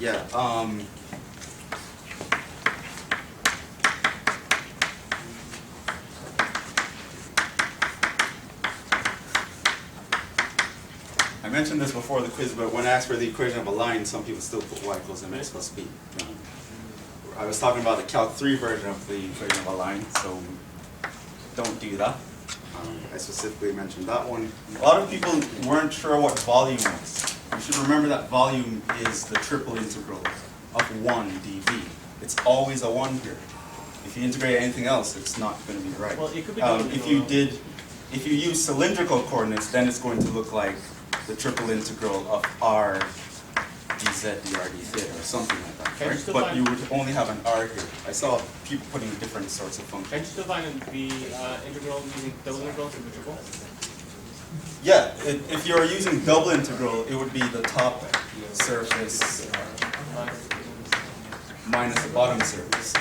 Yeah. I mentioned this before the quiz, but when asked for the equation of a line, some people still put y equals mx plus b. I was talking about the Calc 3 version of the equation of a line, so don't do that. I specifically mentioned that one. A lot of people weren't sure what volume was. You should remember that volume is the triple integral of 1 dv. It's always a 1 here. If you integrate anything else, it's not going to be right. Well, it could be if you use cylindrical coordinates, then it's going to look like the triple integral of r dz dr d theta or something like that, right? But you would only have an r here. I saw people putting different sorts of functions. Can you still find the integral using double integrals and the triple? Yeah, if you're using double integral, it would be the top surface minus the bottom surface.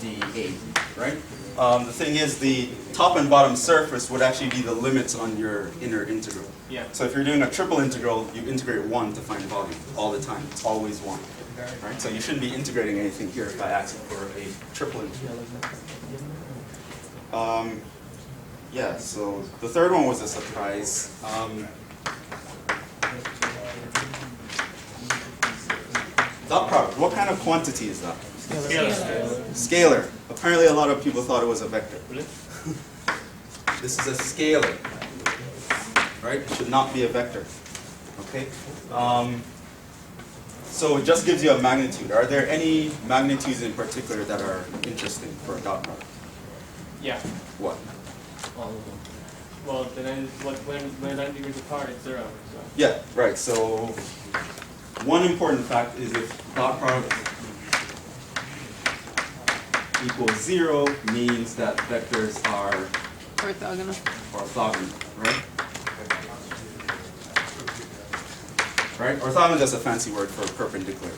dA, right? The thing is, the top and bottom surface would actually be the limits on your inner integral. Yeah. So if you're doing a triple integral, you integrate 1 to find volume all the time. It's always 1. Right? So you shouldn't be integrating anything here by asking for a triple integral. Yeah, so the third one was a surprise. Dot product, what kind of quantity is that? Scalar. Apparently a lot of people thought it was a vector. Really? This is a scalar. Right? It should not be a vector. Okay? So it just gives you a magnitude. Are there any magnitudes in particular that are interesting for a dot product? Yeah. What? All of them. Well, then when 90 degrees apart, it's 0. So. Yeah, right. So one important fact is if dot product equals 0 means that vectors are orthogonal, right? Right? Orthogonal is just a fancy word for perpendicular,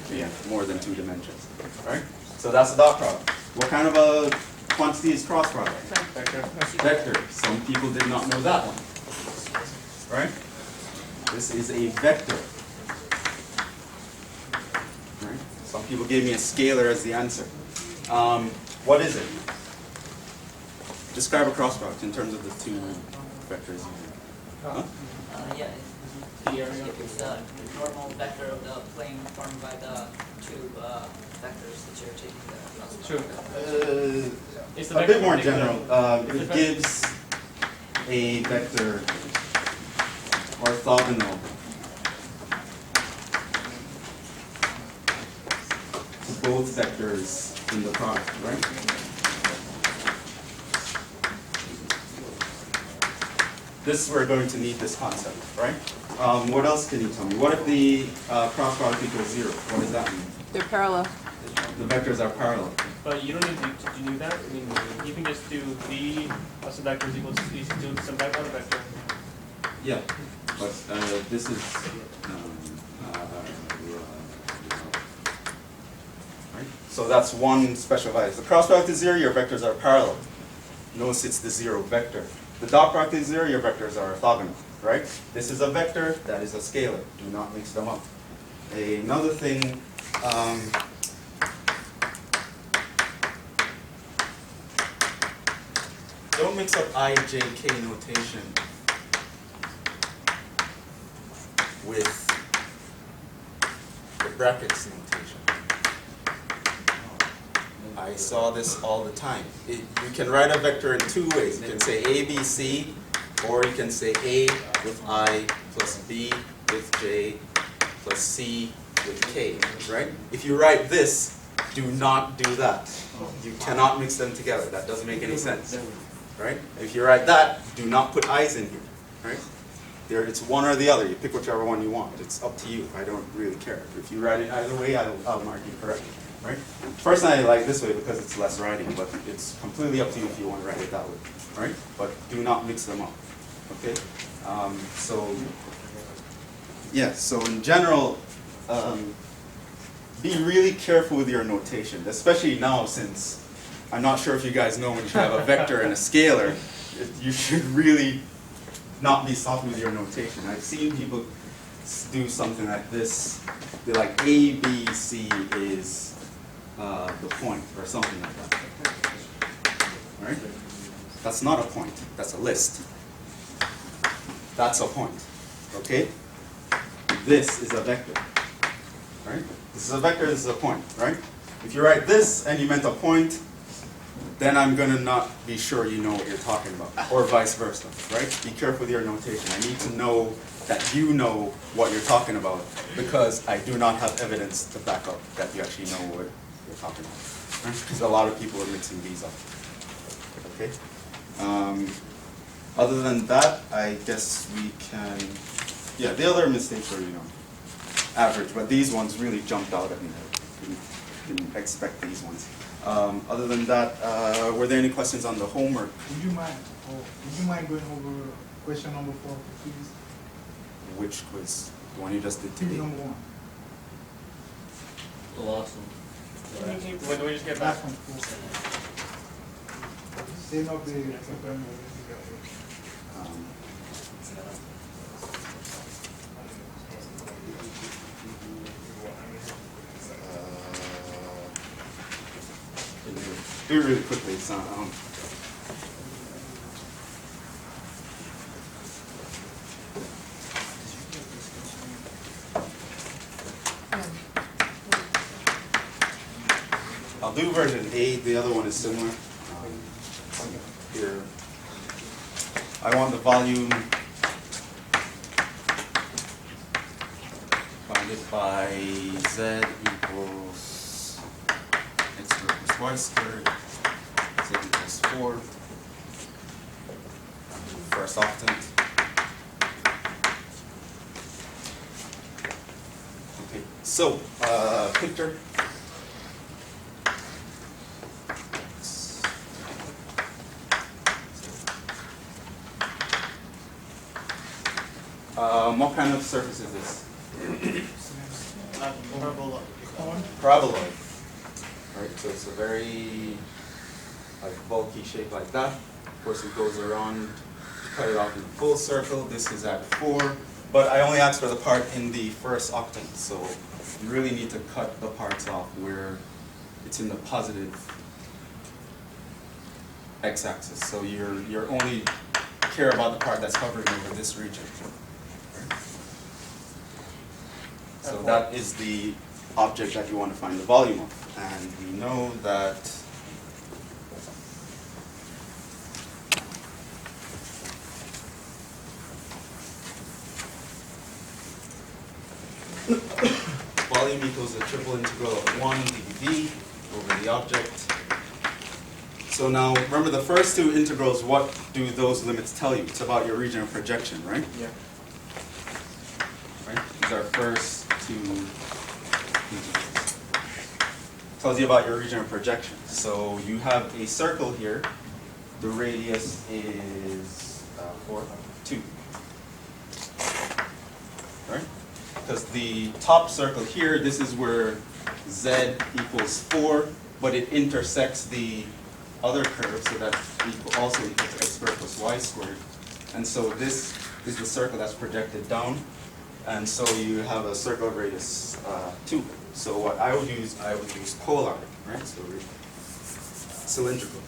more than 2 dimensions, right? So that's a dot product. What kind of a quantity is cross product? Vector. Vector. Some people did not know that one, right? This is a vector. Right? Some people gave me a scalar as the answer. What is it? Describe a cross product in terms of the 2 vectors. Huh? Yeah, it's the normal vector of the plane formed by the 2 vectors that you're taking the cross True. product. A bit more general. It gives a vector orthogonal to both vectors in the product, right? This we're going to need this concept, right? What else can you tell me? What if the cross product equals 0? What does that mean? They're parallel. The vectors are parallel. But you don't need to do that. I mean, you can just do v plus the vector is equal to you do some type of vector. Yeah, but this is right. So that's one special value. If the cross product is 0, your vectors are parallel. Notice it's the 0 vector. The dot product is 0, your vectors are orthogonal, right? This is a vector, that is a scalar. Do not mix them up. Another thing. Don't mix up I, J, K notation with the brackets notation. I saw this all the time. You can write a vector in 2 ways. You can say A, B, C, or you can say A with I plus B with J plus C with K, right? If you write this, do not do that. You cannot mix them together. That doesn't make any sense. Right? If you write that, do not put i's in here. Right? It's one or the other. You pick whichever one you want. It's up to you. I don't really care. If you write it either way, I'll mark you correct. Right? Personally, I like this way because it's less writing, but it's completely up to you if you want to write it that way. Right? But do not mix them up. Okay? So in general, be really careful with your notation, especially now since I'm not sure if you guys know when you have a vector and a scalar, you should really not be soft with your notation. I've seen people do something like this. They're like A, B, C is the point, or something like that. All right? That's not a point. That's a list. That's a point. Okay? This is a vector. Right? This is a vector, this is a point, right? If you write this and you meant a point, then I'm going to not be sure you know what you're talking about, or vice versa, right? Be careful with your notation. I need to know that you know what you're talking about, because I do not have evidence to back up that you actually know what you're talking about. Right? Because a lot of people are mixing these up. Okay? Other than that, I guess we can, yeah, the other mistakes are, average, but these ones really jumped out at me. I didn't expect these ones. Other than that, were there any questions on the homework? Would you mind going over question number 4, please? Which quiz? The one you just did Quiz today? number 1. What do we just get back? Last one, 4. Say not the do it really quickly. It's not, I'll do version 8. The other one is similar. Here, I want the volume bounded by z equals x squared plus y squared, z equals 4, first octant. Okay, so picture. What kind of surface is this? Paraboloid. Right, so it's a very bulky shape like that. Of course, it goes around, cut it off in a full circle. This is at 4, but I only asked for the part in the first octant, so you really need to cut the parts off where it's in the positive x-axis. So you're only care about the part that's hovering over this region. So that is the object that you want to find the volume of. And we know that volume equals the triple integral of 1 dv over the object. So now, remember the first two integrals, what do those limits tell you? It's about your region of projection, right? Yeah. Right? These are first two integrals. Tells you about your region of projection. So you have a circle here. The radius is 2. Right? Because the top circle here, this is where z equals 4, but it intersects the other curve, so that's also equal to x squared plus y squared. And so this is the circle that's projected down. And so you have a circle radius 2. So what I would use polar, right? So cylindrical.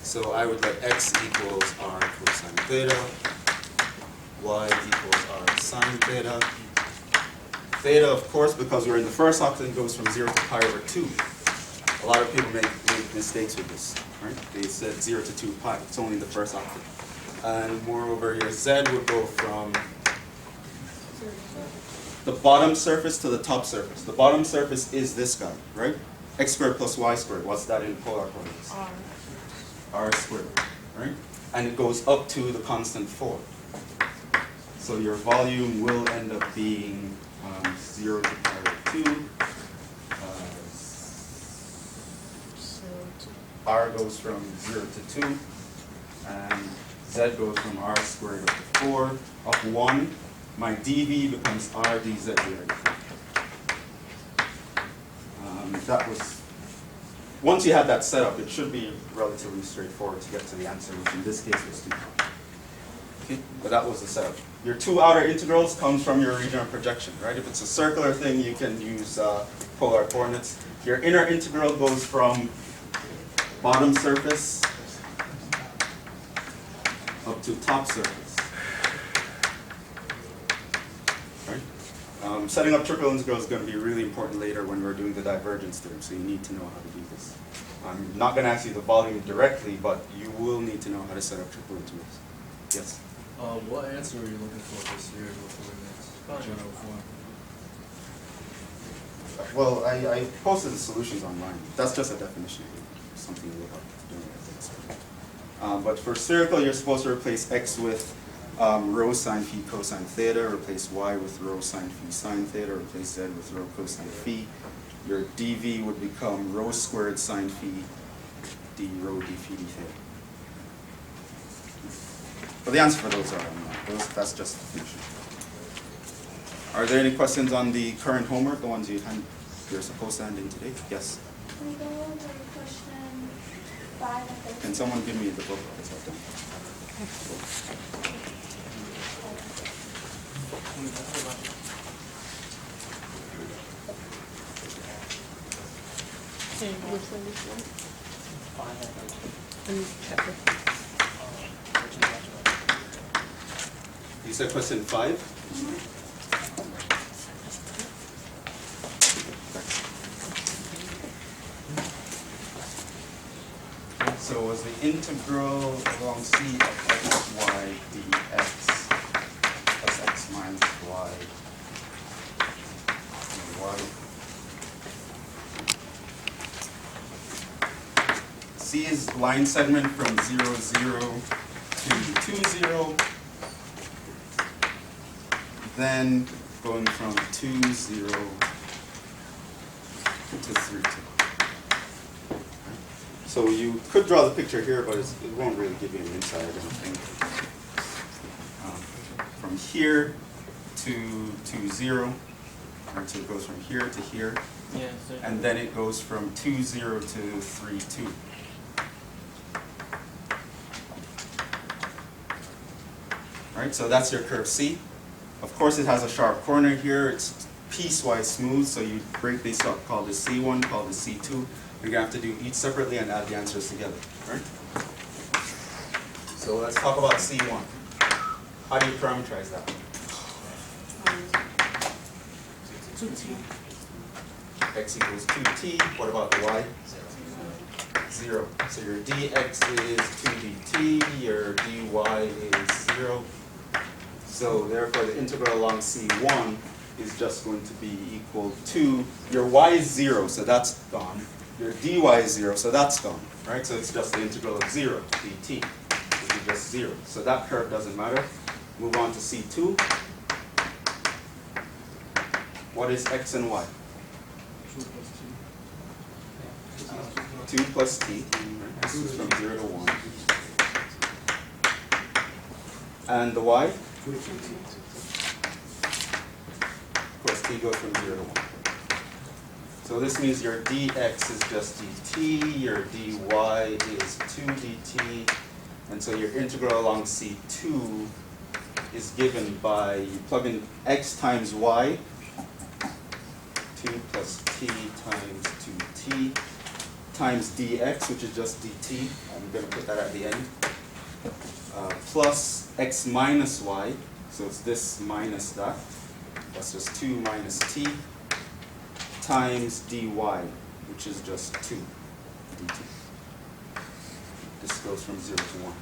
So I would let x equals r cosine theta, y equals r sine theta. Theta, of course, because we're in the first octant, goes from 0 to pi over 2. A lot of people make mistakes with this, right? They said 0 to 2 pi. It's only the first octant. And moreover, your z would go from the bottom surface to the top surface. The bottom surface is this guy, right? X squared plus y squared. What's that in polar coordinates? R squared, right? And it goes up to the constant 4. So your volume will end up being 0 to pi over 2. R goes from 0 to 2, and z goes from r squared up to 4, up 1. My dv becomes r dz here. That was once you have that set up, it should be relatively straightforward to get to the answer, which in this case was 2 pi. Okay, but that was the setup. Your two outer integrals comes from your region of projection, right? If it's a circular thing, you can use polar coordinates. Your inner integral goes from bottom surface up to top surface. Right? Setting up triple integral is going to be really important later when we're doing the divergence theorem, so you need to know how to do this. I'm not going to ask you the volume directly, but you will need to know how to set up triple integrals. Yes? What answer are you looking for for spherical coordinates? General form. Well, I posted the solutions online. That's just a definition. Something you look up during that. But for spherical, you're supposed to replace x with rho sine phi cosine theta, replace y with rho sine phi sine theta, replace z with rho cosine phi. Your dv would become rho squared sine phi d rho d phi d theta. But the answer for those are that's just the definition. Are there any questions on the current homework, the ones you're supposed to hand in today? Yes? Can we go over question 5 and 13? Can someone give me the book? That's all done. You said question 5? So was the integral along C of x, y, dx plus x minus y y. C is line segment from 0, 0 to 2, 0. Then going from 2, 0 to 3, 2. So you could draw the picture here, but it won't really give you an insight, I don't think. From here to 0, right, so it goes from here to here, Yeah, so and then it goes from 2, 0 to 3, 2. Right, so that's your curve C. Of course, it has a sharp corner here. It's piecewise smooth, so you break this up, call this C1, call this C2. You're going to have to do each separately and add the answers together, right? So let's talk about C1. How do you parameterize that? 2t. X equals 2t. What about the y? 0. So your dx is 2dt, your dy is 0. So therefore the integral along C1 is just going to be equal to, your y is 0, so that's gone. Your dy is 0, so that's gone, right? So it's just the integral of 0 dt, which is just 0. So that curve doesn't matter. Move on to C2. What is x and y? 2 plus t. Right? This is from 0 to 1. And the y? Of course, t goes from 0 to 1. So this means your dx is just dt, your dy is 2 dt, and so your integral along C2 is given by, you plug in x times y, 2 plus t times 2t, times dx, which is just dt, I'm going to put that at the end, plus x minus y, so it's this minus that, that's just 2 minus t, times dy, which is just 2 dt. This goes from 0 to 1.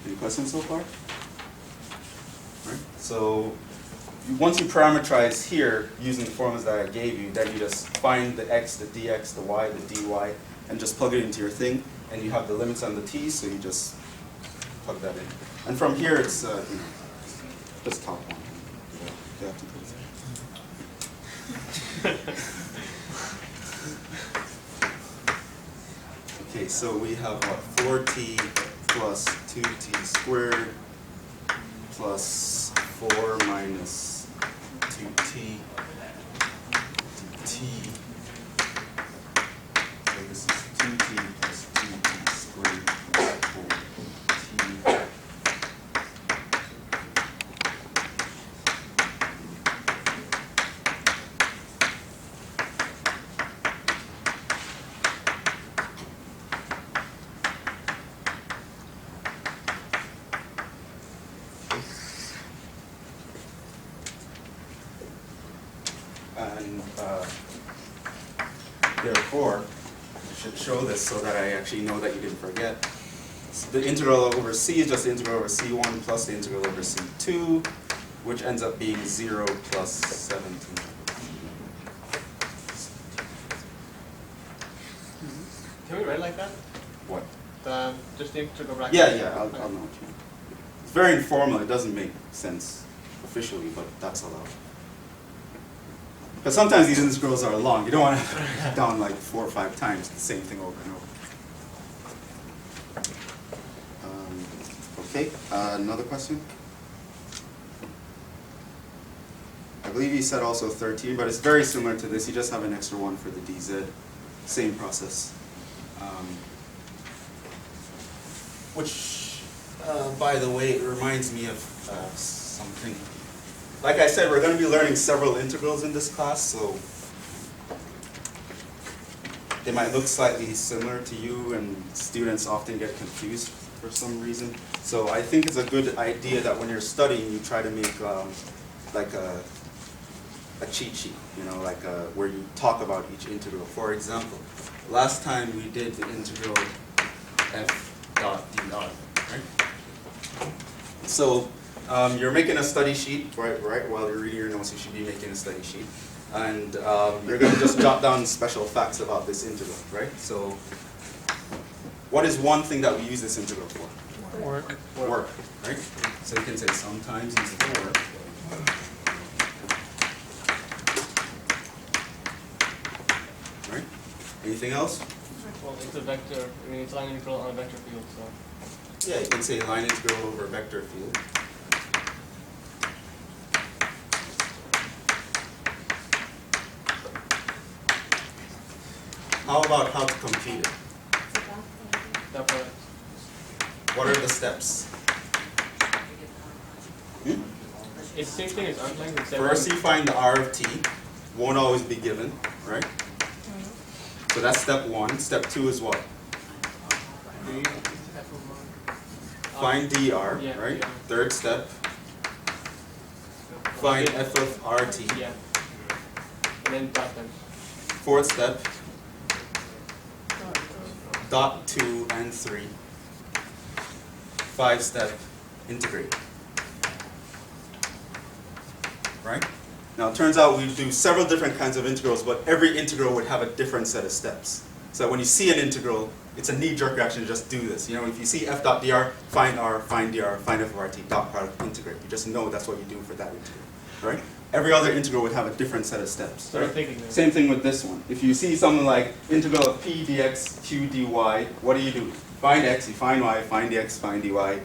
Any questions so far? Right. So once you parameterize here using the formulas that I gave you, then you just find the x, the dx, the y, the dy, and just plug it into your thing, and you have the limits on the t, so you just plug that in. And from here it's just top one. You have to put it there. Okay, so we have what, 4t plus 2t squared plus 4 minus 2t dt. So this is 2t plus 2t squared equal t. And therefore, I should show this so that I actually know that you didn't forget. So the integral over c is just the integral over c1 plus the integral over c2, which ends up being 0 plus 17. Can we write like that? What? Just the integral bracket? Yeah, I'll know what you mean. It's very informal, it doesn't make sense officially, but that's allowed. Because sometimes these integrals are long. You don't want to write it down like 4 or 5 times, the same thing over and over. Okay, another question? I believe you said also 13, but it's very similar to this. You just have an extra one for the dz. Same process. Which, by the way, it reminds me of something. Like I said, we're going to be learning several integrals in this class, so they might look slightly similar to you, and students often get confused for some reason. So I think it's a good idea that when you're studying, you try to make like a cheat sheet, you know, like where you talk about each integral. For example, last time we did the integral f dot dr, right? So you're making a study sheet, right? While you're reading your notes, you should be making a study sheet. And you're going to just jot down special facts about this integral, right? So what is one thing that we use this integral for? Work, right? So you can say sometimes use it for work. Right? Anything else? Well, it's a vector, I mean, it's line integral on a vector field, so. Yeah, you can say line integral over vector field. How about how to compute it? That product. What are the steps? It's the same thing as unlike except First you find the R of t, won't always be given, right? So that's step 1. Step 2 is what? Find dr, Yeah, right? yeah. Third step, find f of rt. Yeah. And then dot them. Fourth step, dot 2 and 3. 5 step, integrate. Right? Now it turns out we do several different kinds of integrals, but every integral would have a different set of steps. So when you see an integral, it's a knee-jerk reaction to just do this. You know, if you see f dot dr, find r, find dr, find f of rt, dot product, integrate. You just know that's what you do for that integral, right? Every other integral would have a different set of steps. So Right? I'm thinking that. Same thing with this one. If you see something like integral of p dx q dy, what do? Find x, you find y, find dx, find dy,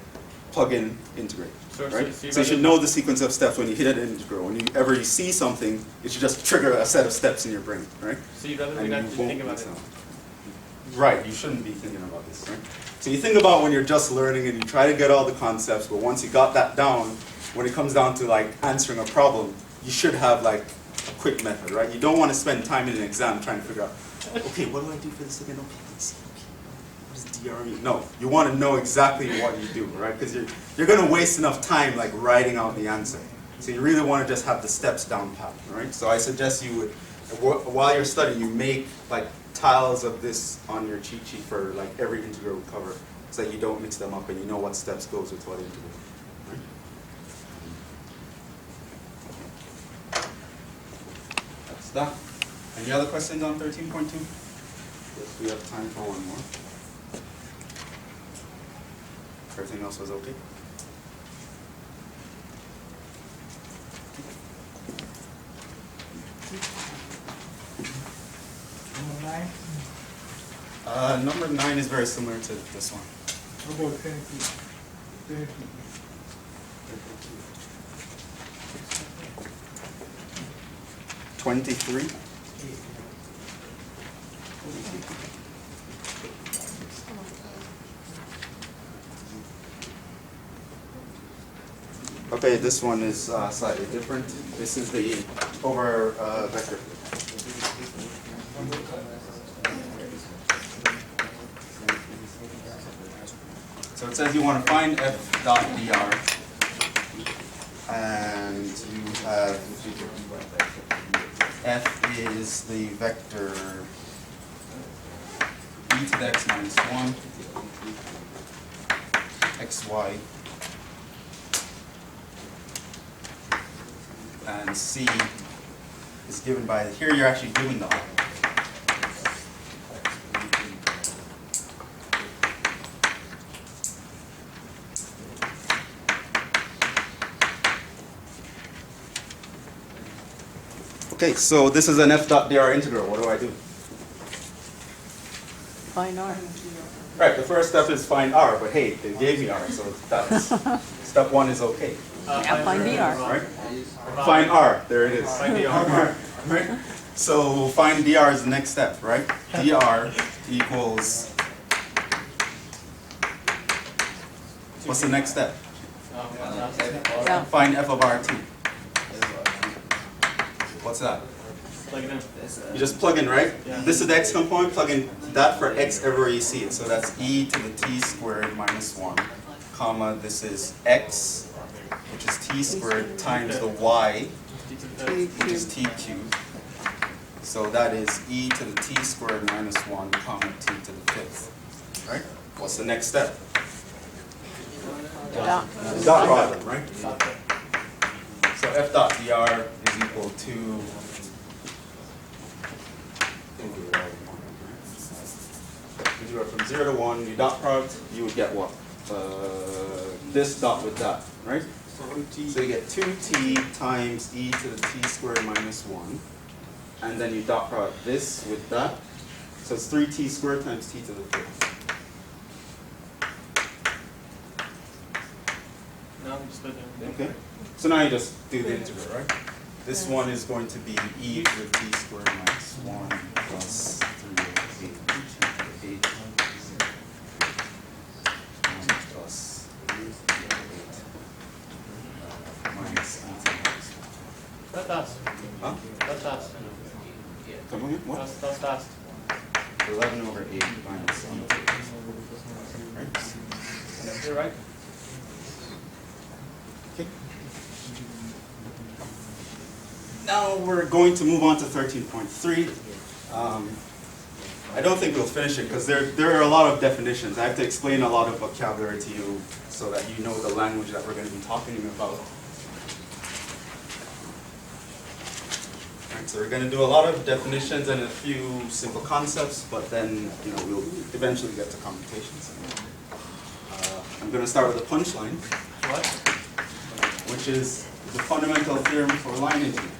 plug in, integrate. Right? So you should know the sequence of steps when you hit an integral. Whenever you see something, it should just trigger a set of steps in your brain, right? So you'd rather And we not you just won't think about mix it. up. Right, you shouldn't be thinking about this, right? So you think about when you're just learning and you try to get all the concepts, but once you got that down, when it comes down to like answering a problem, you should have like a quick method, right? You don't want to spend time in an exam trying to figure out, okay, what do I do for this again? Okay, let's see. What does DR mean? No, you want to know exactly what you do, right? Because you're going to waste enough time like writing out the answer. So you really want to just have the steps down pat, right? So I suggest you would, while you're studying, you make like tiles of this on your cheat sheet for like every integral we cover, so that you don't mix them up and you know what steps goes with what integral. Right? That's that. Any other questions on 13.2? Yes, we have time for one more. Everything else was okay? Number 9. Number 9 is very similar to this one. How about 10? 23. Okay, this one is slightly different. This is the over vector. So it says you want to find f dot dr, and you have f is the vector e to the x minus 1, xy, and c is given by, here you're actually doing the operator. Okay, so this is an f dot dr integral. What do I do? Find R. Right, the first step is find r, but hey, they gave me r, so that's step 1 is okay. Yeah, find dr. Right? Find r, there it is. Find dr. Right? So find dr is the next step, right? Dr equals, what's the next step? Yeah. Find f of rt. What's that? Plug it in. You just plug in, right? Yeah. This is the x component, plug in that for x everywhere you see it. So that's e to the t squared minus 1, comma, this is x, which is t squared, times the y, which is t cubed. So that is e to the t squared minus 1, comma, t to the 5th. Right? What's the next step? Dot. Dot product, right? So f dot dr is equal to, if you go from 0 to 1, you dot product, you would get what? This dot with that, right? So you get 2t times e to the t squared minus 1, and then you dot product this with that. So it's 3t squared times t to the 5th. No, I'm just looking. Okay. So now you just do the integral, right? This one is going to be e to the t squared minus 1 plus 3 over 8 plus 8 minus e to the minus 1. That's fast. Huh? That's fast. Come again? What? That's fast. 11 over 8 minus e to the minus 1. Right? You're right. Okay. Now we're going to move on to 13.3. I don't think we'll finish it because there are a lot of definitions. I have to explain a lot of vocabulary to you so that you know the language that we're going to be talking about. Alright, so we're going to do a lot of definitions and a few simple concepts, but then we'll eventually get to computations. I'm going to start with a punchline, What? which is the fundamental theorem for line integrals.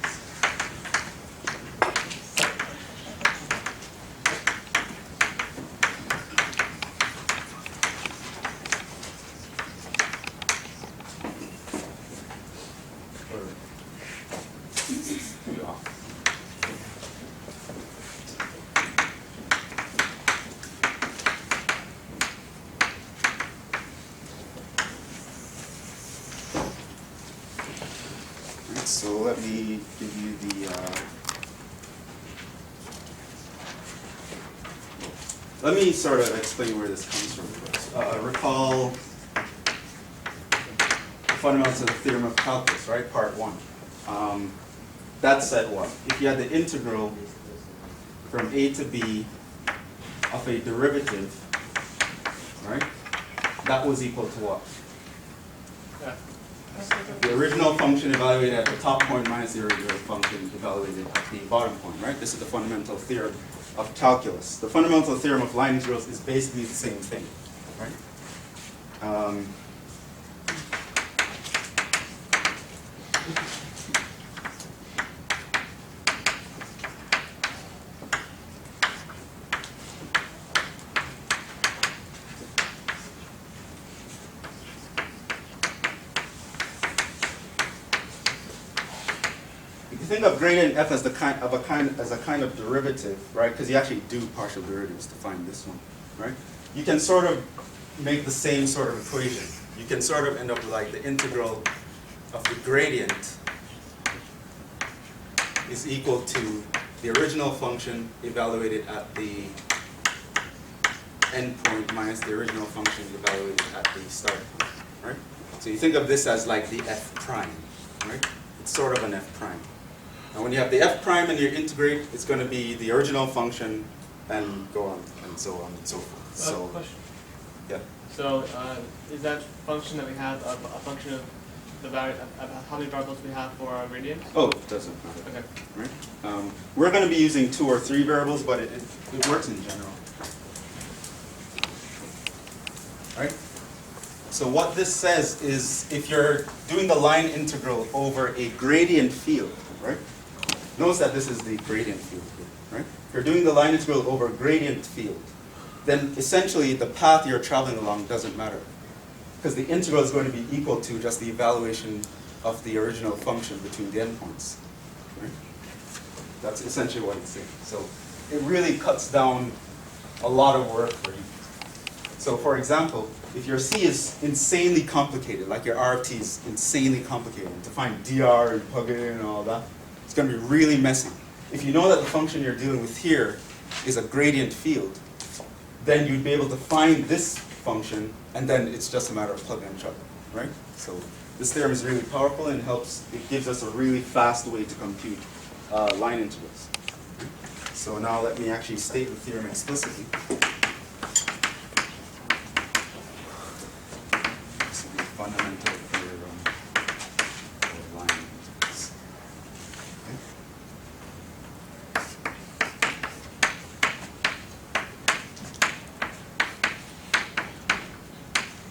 So let me give you the, let me sort of explain where this comes from first. Recall the fundamental theorem of calculus, right? Part 1. That said what? If you had the integral from a to b of a derivative, right? That was equal to what? Yeah. The original function evaluated at the top point minus the original function evaluated at the bottom point, right? This is the fundamental theorem of calculus. The fundamental theorem of line integrals is basically the same thing, right? think of gradient f as a kind of derivative, right? Because you actually do partial derivatives to find this one, right? You can sort of make the same sort of equation. You can sort of end up with like the integral of the gradient is equal to the original function evaluated at the endpoint minus the original function evaluated at the start point, right? So you think of this as like the f prime, right? It's sort of an f prime. And when you have the f prime and you integrate, it's going to be the original function and go on and so on and so forth. So, question. yeah. So is that function that we have a function of the value of how many variables we have for our gradient? Oh, it doesn't matter. Okay. Right? We're going to be using 2 or 3 variables, but it works in general. Right? So what this says is if you're doing the line integral over a gradient field, right? Notice that this is the gradient field here, right? If you're doing the line integral over a gradient field, then essentially the path you're traveling along doesn't matter. Because the integral is going to be equal to just the evaluation of the original function between the endpoints. Right? That's essentially what it's saying. So it really cuts down a lot of work for you. So for example, if your C is insanely complicated, like your RFT is insanely complicated, to find dr and plug it in and all that, it's going to be really messy. If you know that the function you're dealing with here is a gradient field, then you'd be able to find this function, and then it's just a matter of plug and chug, right? So this theorem is really powerful and it gives us a really fast way to compute line integrals. So now let me actually state the theorem explicitly. This is the fundamental theorem of line integrals.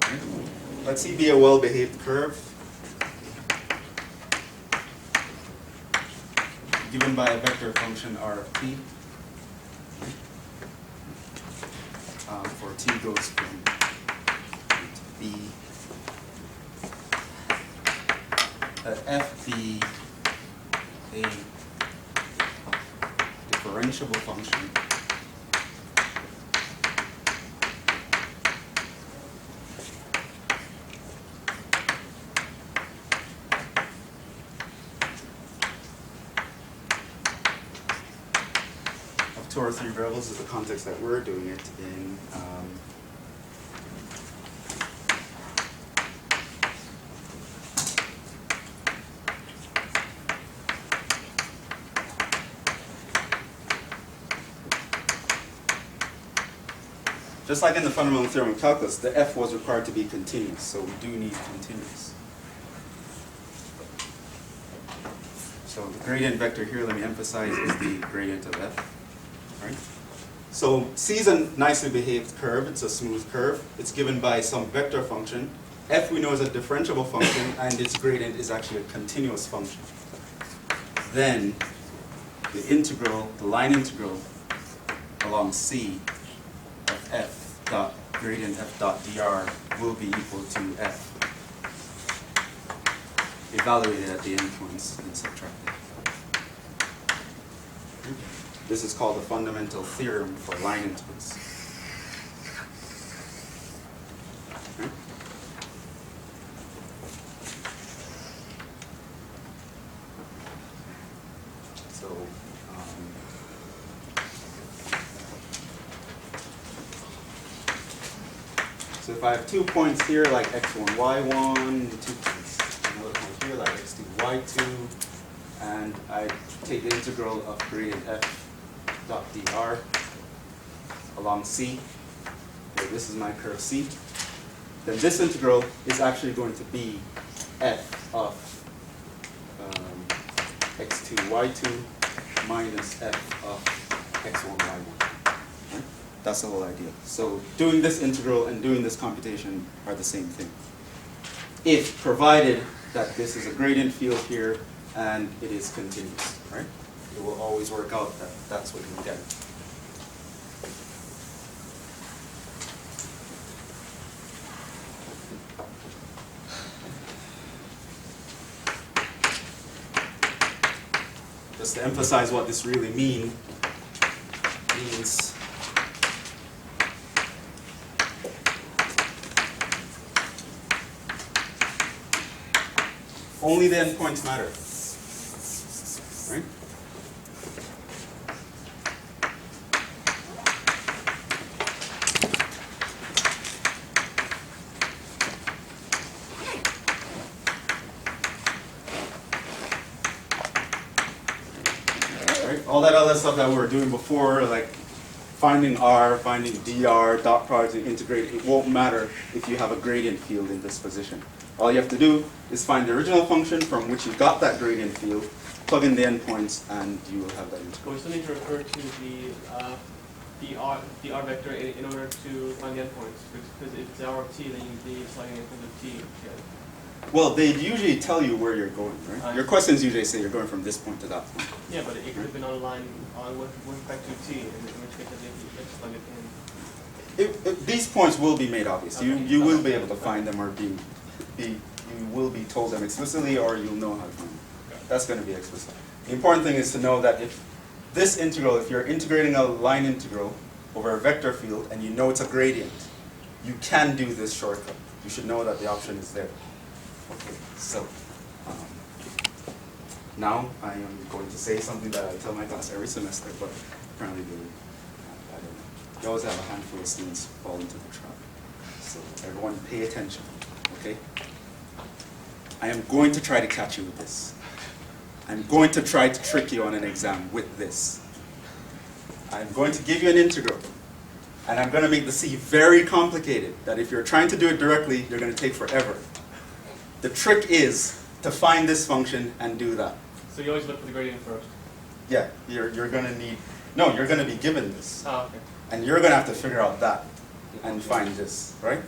Okay. Let C be a well-behaved curve given by a vector function R of t. For t goes from A to B. Let f be a differentiable function of 2 or 3 variables is the context that we're doing it in. Just like in the fundamental theorem of calculus, the f was required to be continuous, so we do need continuous. So the gradient vector here, let me emphasize, is the gradient of f. Right? So C is a nicely behaved curve. It's a smooth curve. It's given by some vector function. F we know is a differentiable function, and its gradient is actually a continuous function. Then the integral, the line integral along C of f dot gradient f dot dr will be equal to f evaluated at the endpoints and subtracted. This is called the fundamental theorem for line integrals. Okay. So if I have 2 points here like x1, y1, 2 points, another point here like x2, y2, and I take the integral of gradient f dot dr along C. Okay, this is my curve C. Then this integral is actually going to be f of x2, y2 minus f of x1, y1. Right? That's the whole idea. So doing this integral and doing this computation are the same thing. If provided that this is a gradient field here and it is continuous, right? It will always work out that that's what you get. just to emphasize what this really means only the endpoints matter, right? All that other stuff that we were doing before, like finding R, finding dr, dot product, and integrate, it won't matter if you have a gradient field in this position. All you have to do is find the original function from which you got that gradient field, plug in the endpoints, and you will have that integral. But we still need to refer to the R vector in order to find the endpoints, because if it's R of t, then you need sliding endpoint of t. Well, they usually tell you where you're going, right? Your questions usually say you're going from this point to that point. Yeah, but it could have been on a line with respect to t, in which case you just plug it in. These points will be made obvious. Okay. You will be able to find them, or you will be told them explicitly, or you'll know how to find them. That's going to be explicit. The important thing is to know that if this integral, if you're integrating a line integral over a vector field and you know it's a gradient, you can do this shortcut. You should know that the option is there. Okay, so now I am going to say something that I tell my class every semester, but apparently I don't know. You always have a handful of students fall into the trap. So everyone pay attention, okay? I am going to try to catch you with this. I'm going to try to trick you on an exam with this. I'm going to give you an integral, and I'm going to make the C very complicated, that if you're trying to do it directly, you're going to take forever. The trick is to find this function and do that. So you always look for the gradient first? Yeah, you're going to need, no, you're going to be given this. Oh, okay. And you're going to have to figure out that and find this, right?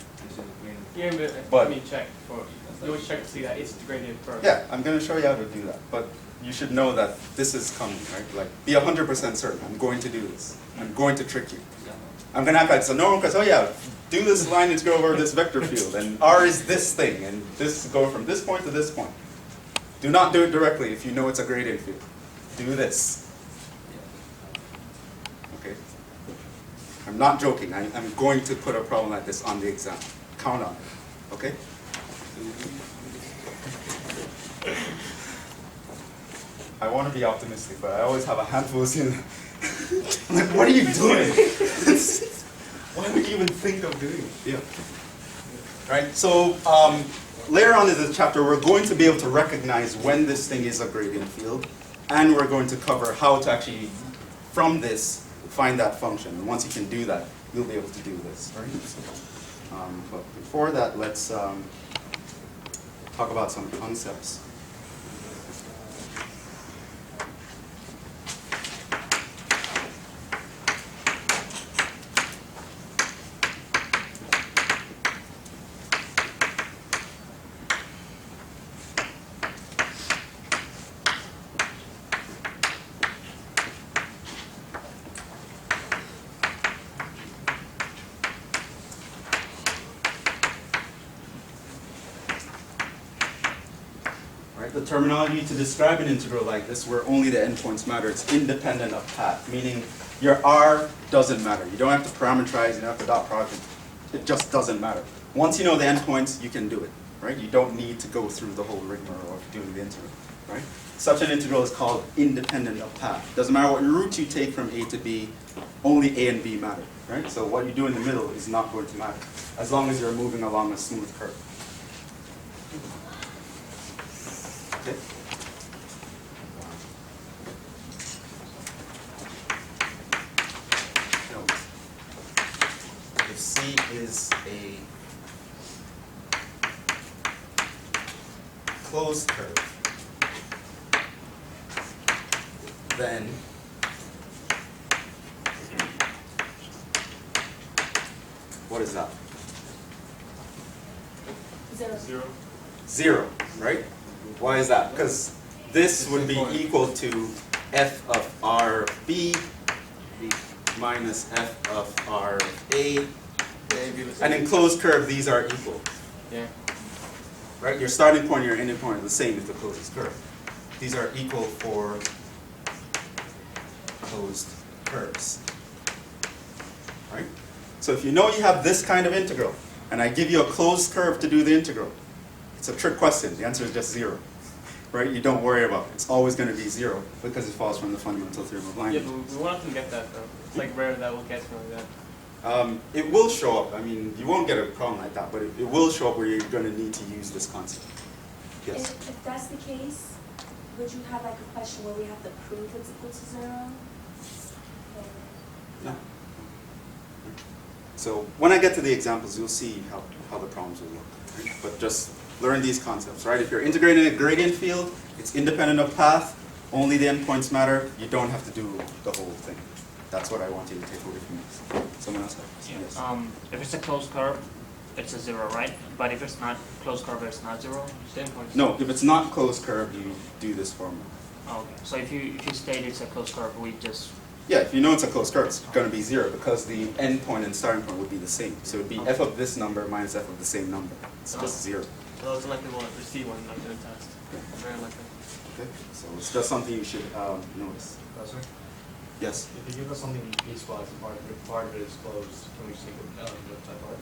Yeah, But- let me check. You always check to see that it's the gradient first. Yeah, I'm going to show you how to do that. But you should know that this is coming, right? Like, be 100% certain. I'm going to do this. I'm going to trick you. I'm going to act like it's a normal question. Oh yeah, do this line integral over this vector field, and R is this thing, and this is going from this point to this point. Do not do it directly if you know it's a gradient field. Do this. Okay? I'm not joking. I'm going to put a problem like this on the exam. Count on it. Okay? I want to be optimistic, but I always have a handful of students. I'm like, what are you doing? Why would you even think of doing it? Yeah. Right. So later on in this chapter, we're going to be able to recognize when this thing is a gradient field, and we're going to cover how to actually, from this, find that function. And once you can do that, you'll be able to do this. Right. But before that, let's talk about some concepts. The terminology to describe an integral like this, where only the endpoints matter, it's independent of path, meaning your R doesn't matter. You don't have to parameterize, you don't have to dot product, it just doesn't matter. Once you know the endpoints, you can do it, right? You don't need to go through the whole rigmarole of doing the integral, right? Such an integral is called independent of path. Doesn't matter what route you take from A to B, only A and B matter, right? So what you do in the middle is not going to matter, as long as you're moving along a smooth curve. Okay. Note, if C is a closed curve, then what is that? Zero. 0, right? Why is that? Because this would be equal to f of r of b minus f of r of a. And in closed curve, these are equal. Yeah. Right? Your starting point and your ending point are the same if the closest curve. These are equal for closed curves. Right? So if you know you have this kind of integral, and I give you a closed curve to do the integral, it's a trick question. The answer is just 0. Right? You don't worry about it. It's always going to be 0 because it falls from the fundamental theorem of line Yeah, integral. but we won't often get that though. It's like rare that we'll get something like that. It will show up. I mean, you won't get a problem like that, but it will show up where you're going to need to use this concept. Yes? If that's the case, would you have like a question where we have to prove it's equal to 0? No. So when I get to the examples, you'll see how the problems will look. Right? But just learn these concepts, right? If you're integrating a gradient field, it's independent of path. Only the endpoints matter. You don't have to do the whole thing. That's what I want you to take away from this. Someone else? Yes. If it's a closed curve, it's a 0, right? But if it's not closed curve, it's not 0. Same point. No, if it's not closed curve, you do this formula. Oh, okay. So if you state it's a closed curve, we just Yeah, if you know it's a closed curve, it's going to be 0 because the endpoint and starting point would be the same. So it would be f of this number minus f of the same number. It's just 0. So it's likely we'll receive one like in a test. Very likely. Okay, so it's just something you should notice. Professor? Yes. If you give us something in piecewise and part of it is closed, can we just take the type part?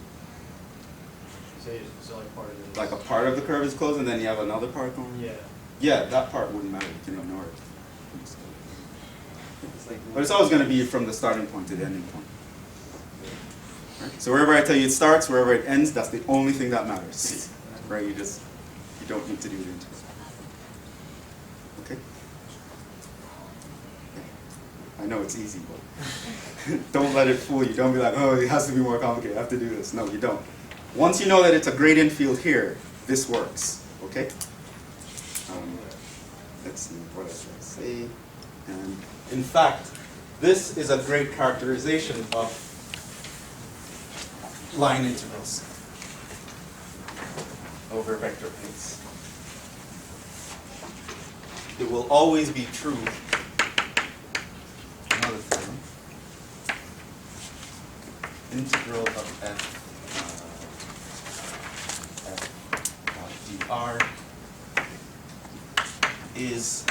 Say like part of it is... Like a part of the curve is closed and then you have another part going? Yeah. Yeah, that part wouldn't matter. You can ignore it. But it's always going to be from the starting point to the ending point. Right? So wherever I tell you it starts, wherever it ends, that's the only thing that matters. Right? You don't need to do the integral. Okay? I know it's easy, but don't let it fool you. Don't be like, oh, it has to be more complicated. I have to do this. No, you don't. Once you know that it's a gradient field here, this works. Okay? Let's see, what else should I say? And in fact, this is a great characterization of line integrals over vector plates. It will always be true. Another theorem. Integral of f dr is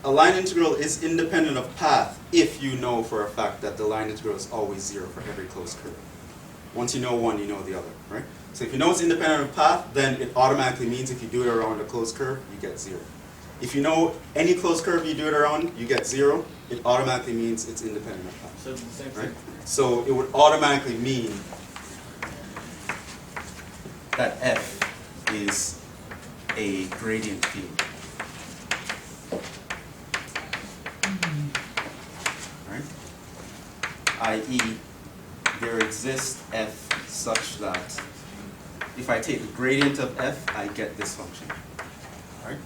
a line integral is independent of path if you know for a fact that the line integral is always 0 for every closed curve. Once you know one, you know the other, right? So if you know it's independent of path, then it automatically means if you do it around a closed curve, you get 0. If you know any closed curve you do it around, you get 0, it automatically means it's independent of path. So it's the same Right? thing. So it would automatically mean that f is a gradient field. Right? i.e., there exists f such that if I take the gradient of f, I get this function. Right?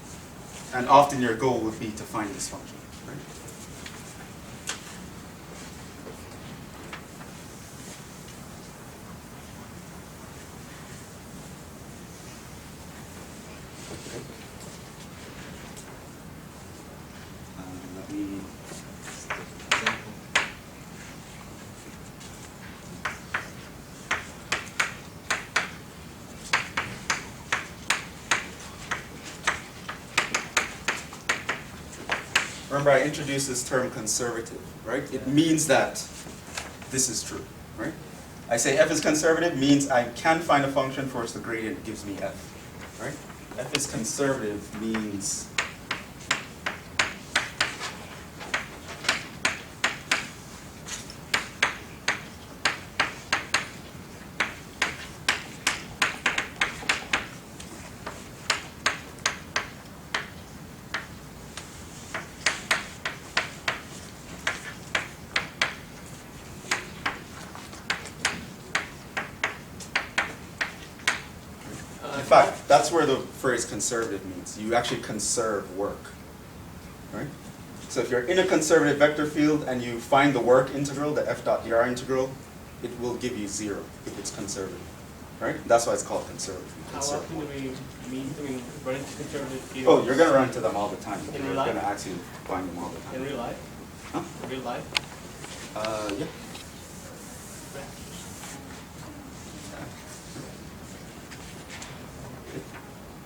And often your goal would be to find this function. Right? Let me example. Remember, I introduced this term conservative, right? It means that this is true, right? I say f is conservative means I can find a function for which the gradient gives me f, right? F is conservative means fact, that's where the phrase conservative means. You actually conserve work, right? So if you're in a conservative vector field and you find the work integral, the f dot dr integral, it will give you 0 if it's conservative, right? That's why it's called conservative. How often do we run into conservative fields? Oh, you're going to run into them all the time. In real You're life? going to actually find them all the time. In real life? Huh? In real life? Yeah.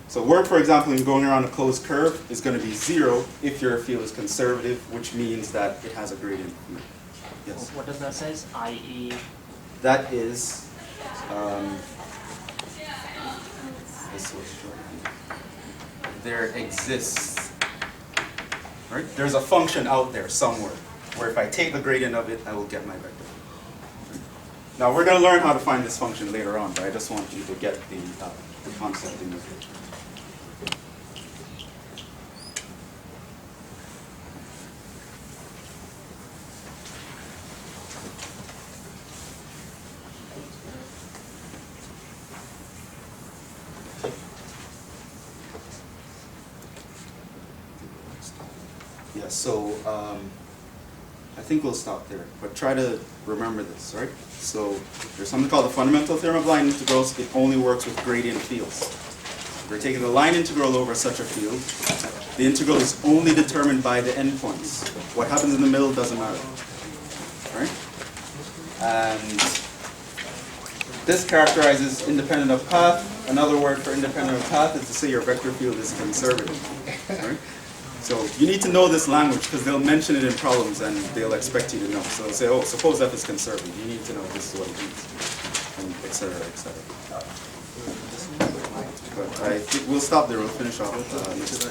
So work, for example, in going around a closed curve is going to be 0 if your field is conservative, which means that it has a gradient. Yes. What does that say? I.e. That is, this was shorthand. There exists, right? There's a function out there somewhere where if I take the gradient of it, I will get my vector. Now we're going to learn how to find this function later on, but I just want you to get the concept in it. Yeah, so I think we'll stop there, but try to remember this, right? So there's something called the fundamental theorem of line integrals. It only works with gradient fields. We're taking the line integral over such a field. The integral is only determined by the endpoints. What happens in the middle doesn't matter, right? And this characterizes independent of path. Another word for independent of path is to say your vector field is conservative, right? So you need to know this language because they'll mention it in problems and they'll expect you to know. So they'll say, oh, suppose f is conservative. You need to know this is what it means, and et cetera, et cetera. But I think we'll stop there. We'll finish off next time.